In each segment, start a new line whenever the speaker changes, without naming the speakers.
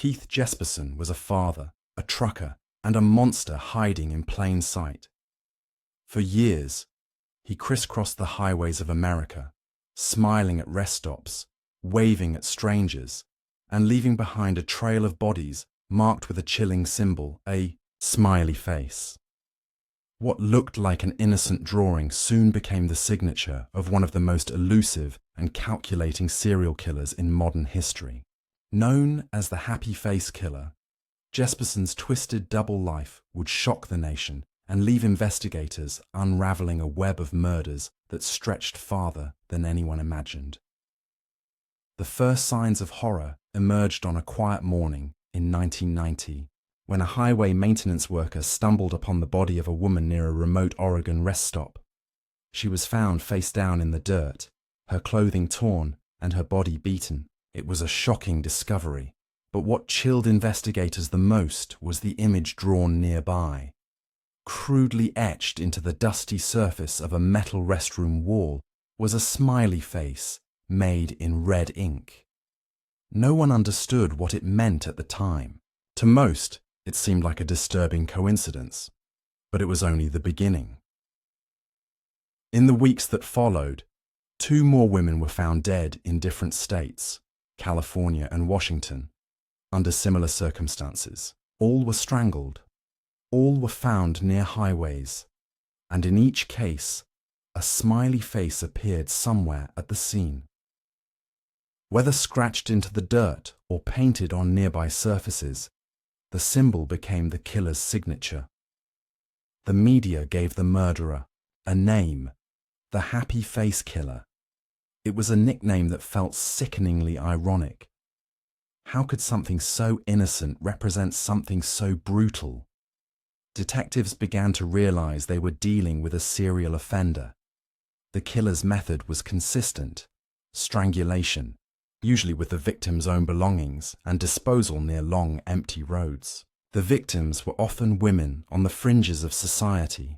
Keith Jesperson was a father, a trucker, and a monster hiding in plain sight. For years, he crisscrossed the highways of America, smiling at rest stops, waving at strangers, and leaving behind a trail of bodies marked with a chilling symbol, a smiley face. What looked like an innocent drawing soon became the signature of one of the most elusive and calculating serial killers in modern history. Known as the Happy Face Killer, Jesperson's twisted double life would shock the nation and leave investigators unraveling a web of murders that stretched farther than anyone imagined. The first signs of horror emerged on a quiet morning in 1990, when a highway maintenance worker stumbled upon the body of a woman near a remote Oregon rest stop. She was found face down in the dirt, her clothing torn and her body beaten. It was a shocking discovery, but what chilled investigators the most was the image drawn nearby. Crudely etched into the dusty surface of a metal restroom wall was a smiley face made in red ink. No one understood what it meant at the time. To most, it seemed like a disturbing coincidence, but it was only the beginning. In the weeks that followed, 2 more women were found dead in different states, California and Washington, under similar circumstances. All were strangled. All were found near highways, and in each case, a smiley face appeared somewhere at the scene. Whether scratched into the dirt or painted on nearby surfaces, the symbol became the killer's signature. The media gave the murderer a name, the Happy Face Killer. It was a nickname that felt sickeningly ironic. How could something so innocent represent something so brutal? Detectives began to realize they were dealing with a serial offender. The killer's method was consistent: strangulation, usually with the victim's own belongings, and disposal near long, empty roads. The victims were often women on the fringes of society,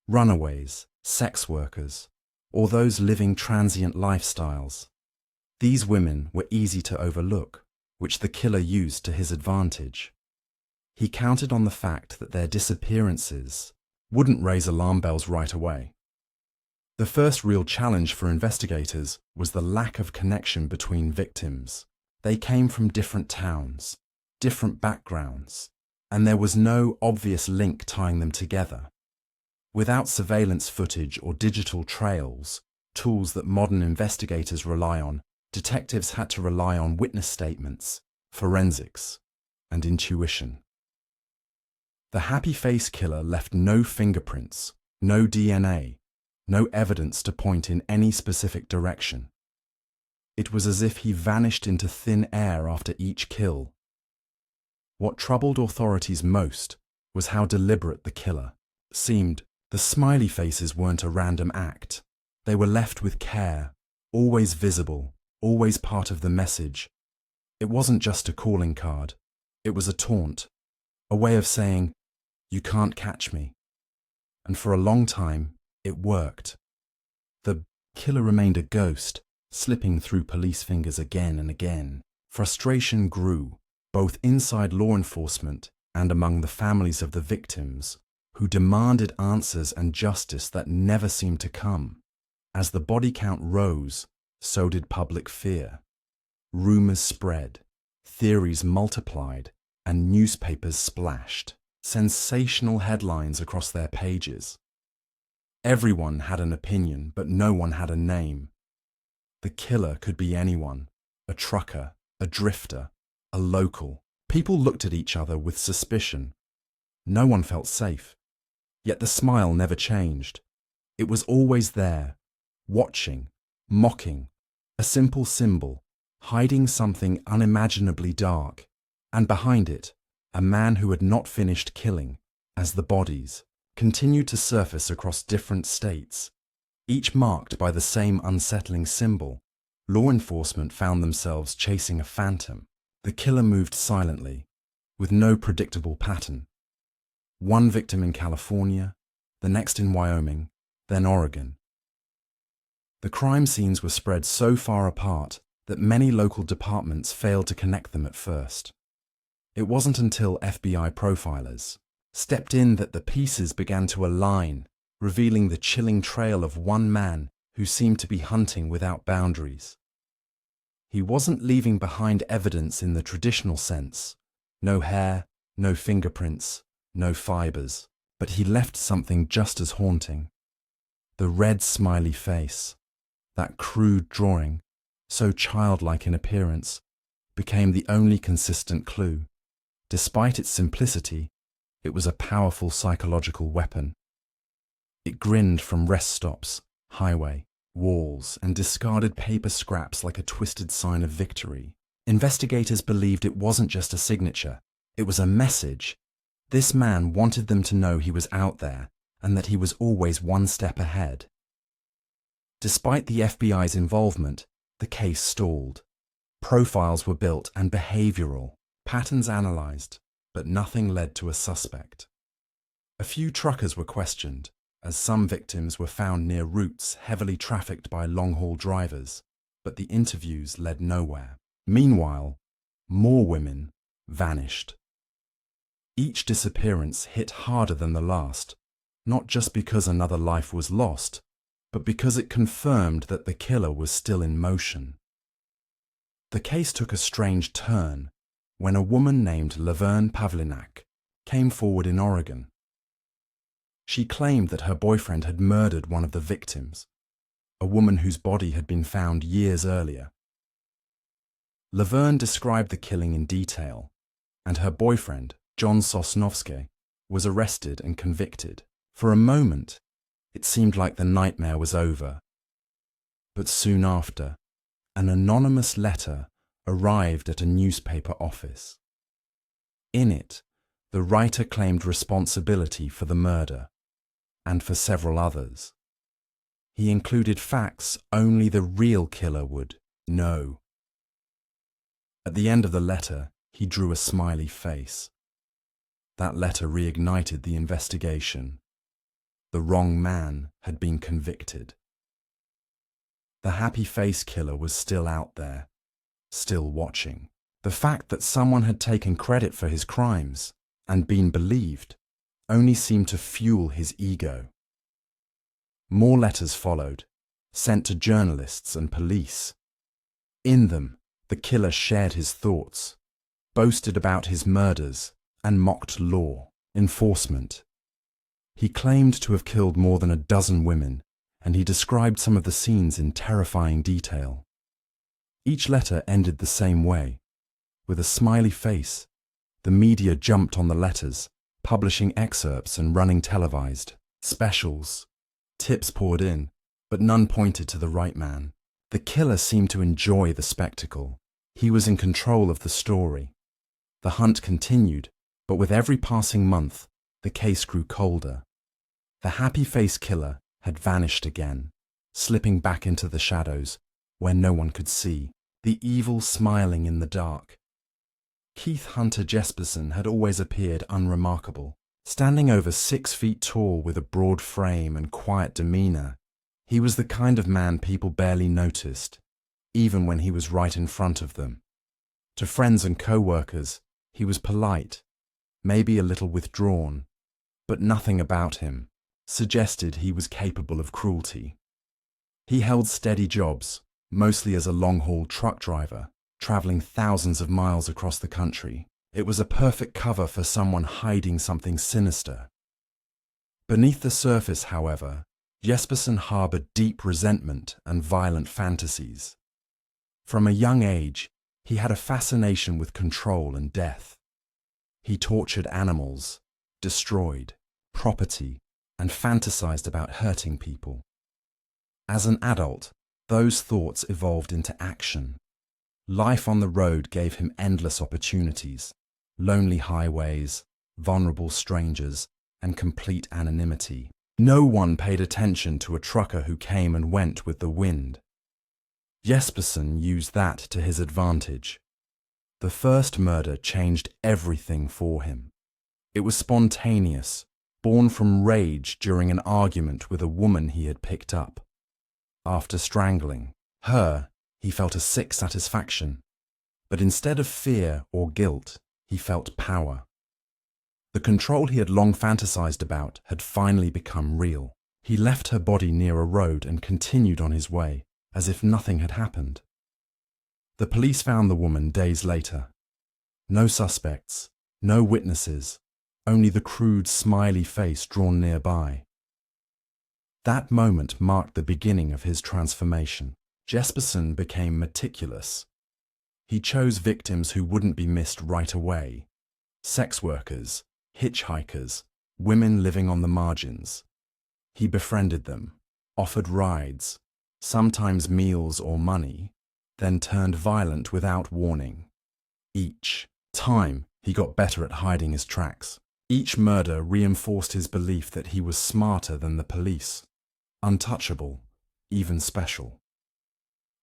runaways, sex workers, or those living transient lifestyles. These women were easy to overlook, which the killer used to his advantage. He counted on the fact that their disappearances wouldn't raise alarm bells right away. The first real challenge for investigators was the lack of connection between victims. They came from different towns, different backgrounds, and there was no obvious link tying them together. Without surveillance footage or digital trails, tools that modern investigators rely on, detectives had to rely on witness statements, forensics, and intuition. The Happy Face Killer left no fingerprints, no DNA, no evidence to point in any specific direction. It was as if he vanished into thin air after each kill. What troubled authorities most was how deliberate the killer seemed. The smiley faces weren't a random act. They were left with care, always visible, always part of the message. It wasn't just a calling card. It was a taunt, a way of saying, "You can't catch me." And for a long time, it worked. The killer remained a ghost, slipping through police fingers again and again. Frustration grew, both inside law enforcement and among the families of the victims, who demanded answers and justice that never seemed to come. As the body count rose, so did public fear. Rumors spread, theories multiplied, and newspapers splashed sensational headlines across their pages. Everyone had an opinion, but no one had a name. The killer could be anyone: a trucker, a drifter, a local. People looked at each other with suspicion. No one felt safe. Yet the smile never changed. It was always there, watching, mocking, a simple symbol, hiding something unimaginably dark, and behind it, a man who had not finished killing, as the bodies continued to surface across different states, each marked by the same unsettling symbol. Law enforcement found themselves chasing a phantom. The killer moved silently, with no predictable pattern. One victim in California, the next in Wyoming, then Oregon. The crime scenes were spread so far apart that many local departments failed to connect them at first. It wasn't until FBI profilers stepped in that the pieces began to align, revealing the chilling trail of one man who seemed to be hunting without boundaries. He wasn't leaving behind evidence in the traditional sense. No hair, no fingerprints, no fibers. But he left something just as haunting. The red smiley face, that crude drawing, so childlike in appearance, became the only consistent clue. Despite its simplicity, it was a powerful psychological weapon. It grinned from rest stops, highway, walls, and discarded paper scraps like a twisted sign of victory. Investigators believed it wasn't just a signature, it was a message. This man wanted them to know he was out there and that he was always one step ahead. Despite the FBI's involvement, the case stalled. Profiles were built and behavioral patterns analyzed, but nothing led to a suspect. A few truckers were questioned, as some victims were found near routes heavily trafficked by long-haul drivers, but the interviews led nowhere. Meanwhile, more women vanished. Each disappearance hit harder than the last, not just because another life was lost, but because it confirmed that the killer was still in motion. The case took a strange turn when a woman named Laverne Pavlinak came forward in Oregon. She claimed that her boyfriend had murdered one of the victims, a woman whose body had been found years earlier. Laverne described the killing in detail, and her boyfriend, John Sosnovsky, was arrested and convicted. For a moment, it seemed like the nightmare was over. But soon after, an anonymous letter arrived at a newspaper office. In it, the writer claimed responsibility for the murder, and for several others. He included facts only the real killer would know. At the end of the letter, he drew a smiley face. That letter reignited the investigation. The wrong man had been convicted. The happy face killer was still out there, still watching. The fact that someone had taken credit for his crimes and been believed only seemed to fuel his ego. More letters followed, sent to journalists and police. In them, the killer shared his thoughts, boasted about his murders, and mocked law enforcement. He claimed to have killed more than a dozen women, and he described some of the scenes in terrifying detail. Each letter ended the same way. With a smiley face, the media jumped on the letters, publishing excerpts and running televised specials. Tips poured in, but none pointed to the right man. The killer seemed to enjoy the spectacle. He was in control of the story. The hunt continued, but with every passing month, the case grew colder. The happy-face killer had vanished again, slipping back into the shadows where no one could see, the evil smiling in the dark. Keith Hunter Jesperson had always appeared unremarkable. Standing over 6 feet tall with a broad frame and quiet demeanor, he was the kind of man people barely noticed, even when he was right in front of them. To friends and co-workers, he was polite, maybe a little withdrawn, but nothing about him suggested he was capable of cruelty. He held steady jobs, mostly as a long-haul truck driver, traveling thousands of miles across the country. It was a perfect cover for someone hiding something sinister. Beneath the surface, however, Jesperson harbored deep resentment and violent fantasies. From a young age, he had a fascination with control and death. He tortured animals, destroyed property, and fantasized about hurting people. As an adult, those thoughts evolved into action. Life on the road gave him endless opportunities: lonely highways, vulnerable strangers, and complete anonymity. No one paid attention to a trucker who came and went with the wind. Jesperson used that to his advantage. The first murder changed everything for him. It was spontaneous, born from rage during an argument with a woman he had picked up. After strangling her, he felt a sick satisfaction. But instead of fear or guilt, He felt power. The control he had long fantasized about had finally become real. He left her body near a road and continued on his way, as if nothing had happened. The police found the woman days later. No suspects, no witnesses, only the crude, smiley face drawn nearby. That moment marked the beginning of his transformation. Jesperson became meticulous. He chose victims who wouldn't be missed right away. Sex workers, hitchhikers, women living on the margins. He befriended them, offered rides, sometimes meals or money, then turned violent without warning. Each time, he got better at hiding his tracks. Each murder reinforced his belief that he was smarter than the police, untouchable, even special.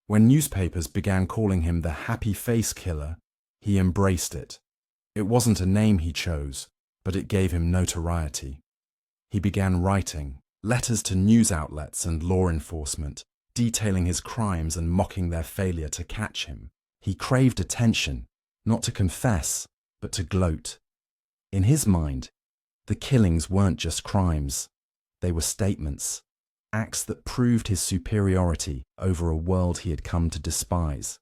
When newspapers began calling him the happy face killer, he embraced it. It wasn't a name he chose, but it gave him notoriety. He began writing letters to news outlets and law enforcement, detailing his crimes and mocking their failure to catch him. He craved attention, not to confess, but to gloat. In his mind, the killings weren't just crimes. They were statements, acts that proved his superiority over a world he had come to despise.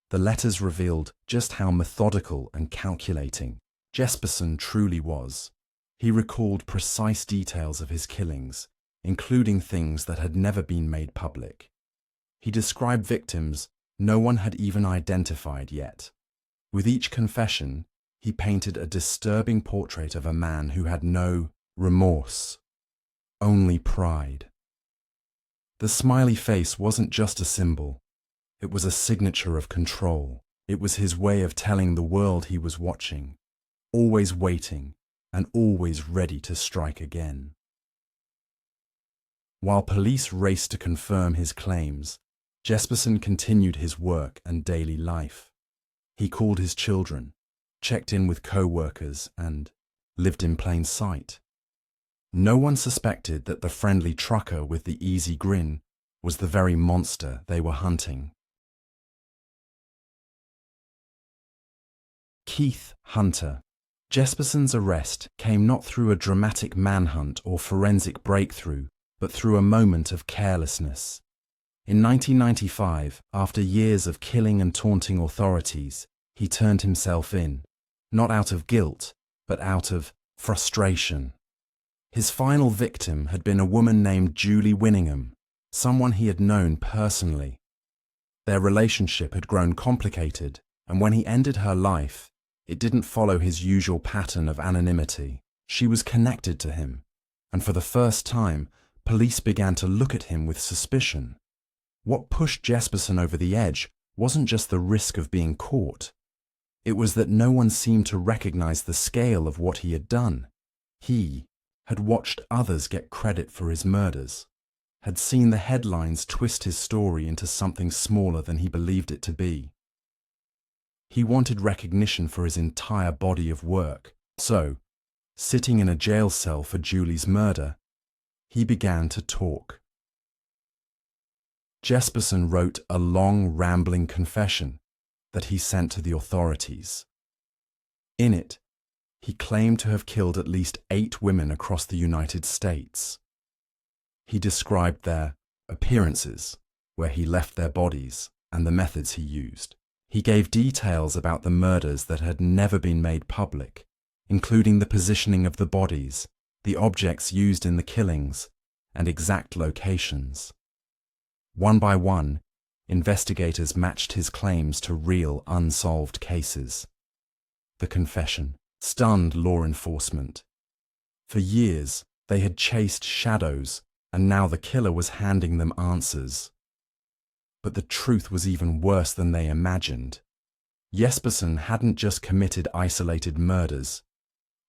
The letters revealed just how methodical and calculating Jesperson truly was. He recalled precise details of his killings, including things that had never been made public. He described victims no one had even identified yet. With each confession, he painted a disturbing portrait of a man who had no remorse, only pride. The smiley face wasn't just a symbol. It was a signature of control. It was his way of telling the world he was watching, always waiting, and always ready to strike again. While police raced to confirm his claims, Jesperson continued his work and daily life. He called his children, checked in with co-workers, and lived in plain sight. No one suspected that the friendly trucker with the easy grin was the very monster they were hunting. Keith Hunter. Jesperson's arrest came not through a dramatic manhunt or forensic breakthrough, but through a moment of carelessness. In 1995, after years of killing and taunting authorities, he turned himself in, not out of guilt, but out of frustration. His final victim had been a woman named Julie Winningham, someone he had known personally. Their relationship had grown complicated, and when he ended her life, it didn't follow his usual pattern of anonymity. She was connected to him, and for the first time, police began to look at him with suspicion. What pushed Jesperson over the edge wasn't just the risk of being caught. It was that no one seemed to recognize the scale of what he had done. He had watched others get credit for his murders, had seen the headlines twist his story into something smaller than he believed it to be. He wanted recognition for his entire body of work, so, sitting in a jail cell for Julie's murder, he began to talk. Jesperson wrote a long, rambling confession that he sent to the authorities. In it, he claimed to have killed at least 8 women across the United States. He described their appearances, where he left their bodies, and the methods he used. He gave details about the murders that had never been made public, including the positioning of the bodies, the objects used in the killings, and exact locations. One by one, investigators matched his claims to real unsolved cases. The confession stunned law enforcement. For years, they had chased shadows, and now the killer was handing them answers. But the truth was even worse than they imagined. Jesperson hadn't just committed isolated murders.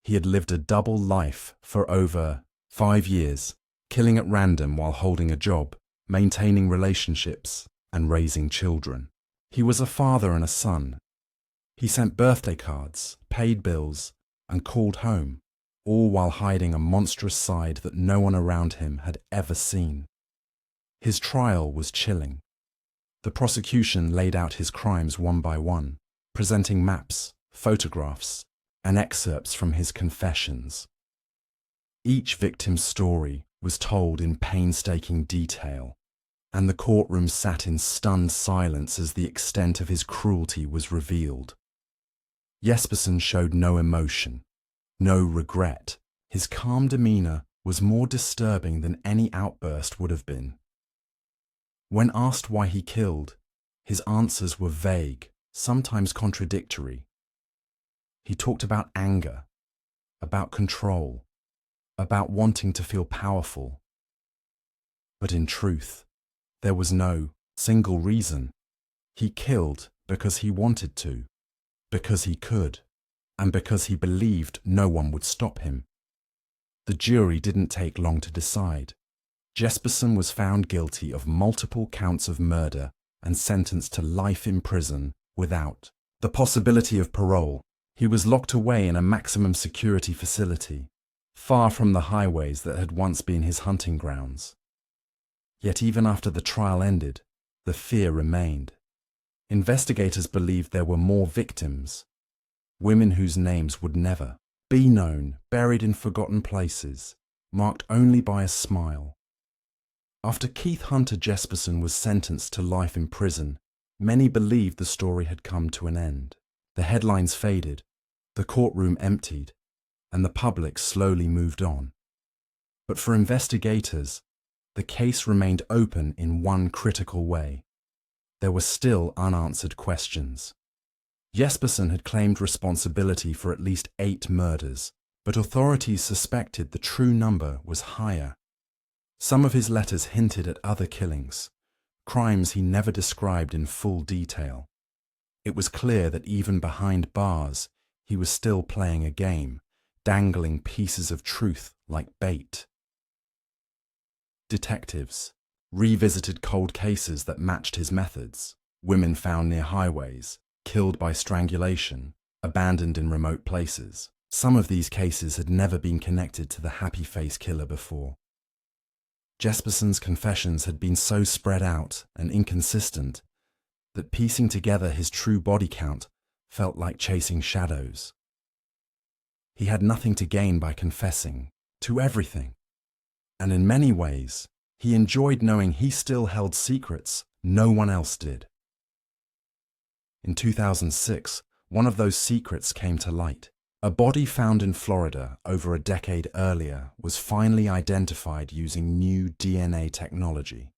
He had lived a double life for over 5 years, killing at random while holding a job, maintaining relationships, and raising children. He was a father and a son. He sent birthday cards, paid bills, and called home, all while hiding a monstrous side that no one around him had ever seen. His trial was chilling. The prosecution laid out his crimes one by one, presenting maps, photographs, and excerpts from his confessions. Each victim's story was told in painstaking detail, and the courtroom sat in stunned silence as the extent of his cruelty was revealed. Jespersen showed no emotion, no regret. His calm demeanor was more disturbing than any outburst would have been. When asked why he killed, his answers were vague, sometimes contradictory. He talked about anger, about control, about wanting to feel powerful. But in truth, there was no single reason. He killed because he wanted to, because he could, and because he believed no one would stop him. The jury didn't take long to decide. Jespersen was found guilty of multiple counts of murder and sentenced to life in prison without the possibility of parole. He was locked away in a maximum security facility, far from the highways that had once been his hunting grounds. Yet even after the trial ended, the fear remained. Investigators believed there were more victims, women whose names would never be known, buried in forgotten places, marked only by a smile. After Keith Hunter Jespersen was sentenced to life in prison, many believed the story had come to an end. The headlines faded, the courtroom emptied, and the public slowly moved on. But for investigators, the case remained open in one critical way. There were still unanswered questions. Jespersen had claimed responsibility for at least 8 murders, but authorities suspected the true number was higher. Some of his letters hinted at other killings, crimes he never described in full detail. It was clear that even behind bars, he was still playing a game, dangling pieces of truth like bait. Detectives revisited cold cases that matched his methods: women found near highways, killed by strangulation, abandoned in remote places. Some of these cases had never been connected to the happy face killer before. Jespersen's confessions had been so spread out and inconsistent that piecing together his true body count felt like chasing shadows. He had nothing to gain by confessing to everything, and in many ways, he enjoyed knowing he still held secrets no one else did. In 2006, one of those secrets came to light. A body found in Florida over a decade earlier was finally identified using new DNA technology.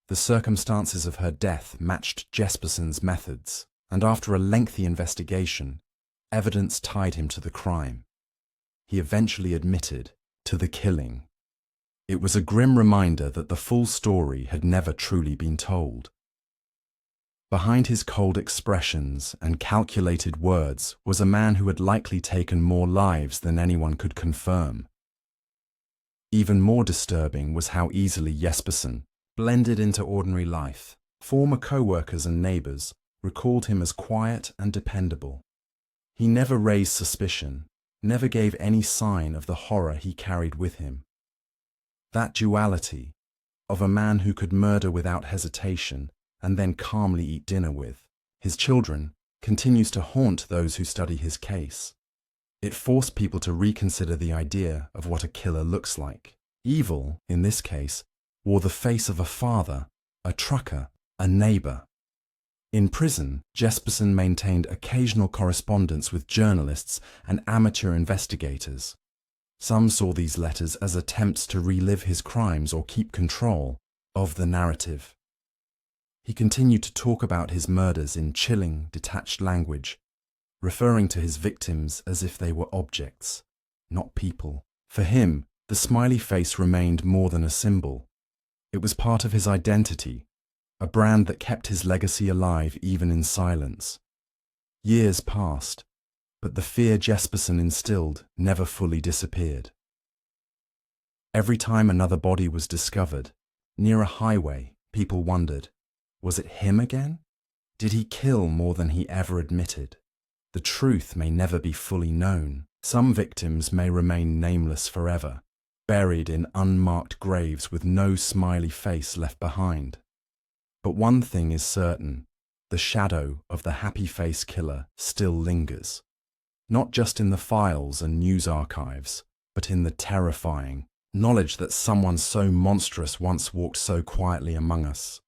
The circumstances of her death matched Jespersen's methods, and after a lengthy investigation, evidence tied him to the crime. He eventually admitted to the killing. It was a grim reminder that the full story had never truly been told. Behind his cold expressions and calculated words was a man who had likely taken more lives than anyone could confirm. Even more disturbing was how easily Jespersen blended into ordinary life. Former co-workers and neighbors recalled him as quiet and dependable. He never raised suspicion, never gave any sign of the horror he carried with him. That duality, of a man who could murder without hesitation and then calmly eat dinner with his children, continues to haunt those who study his case. It forced people to reconsider the idea of what a killer looks like. Evil, in this case, wore the face of a father, a trucker, a neighbor. In prison, Jespersen maintained occasional correspondence with journalists and amateur investigators. Some saw these letters as attempts to relive his crimes or keep control of the narrative. He continued to talk about his murders in chilling, detached language, referring to his victims as if they were objects, not people. For him, the smiley face remained more than a symbol. It was part of his identity, a brand that kept his legacy alive even in silence. Years passed, but the fear Jespersen instilled never fully disappeared. Every time another body was discovered, near a highway, people wondered, was it him again? Did he kill more than he ever admitted? The truth may never be fully known. Some victims may remain nameless forever, buried in unmarked graves with no smiley face left behind. But one thing is certain, the shadow of the happy face killer still lingers. not just in the files and news archives, but in the terrifying knowledge that someone so monstrous once walked so quietly among us.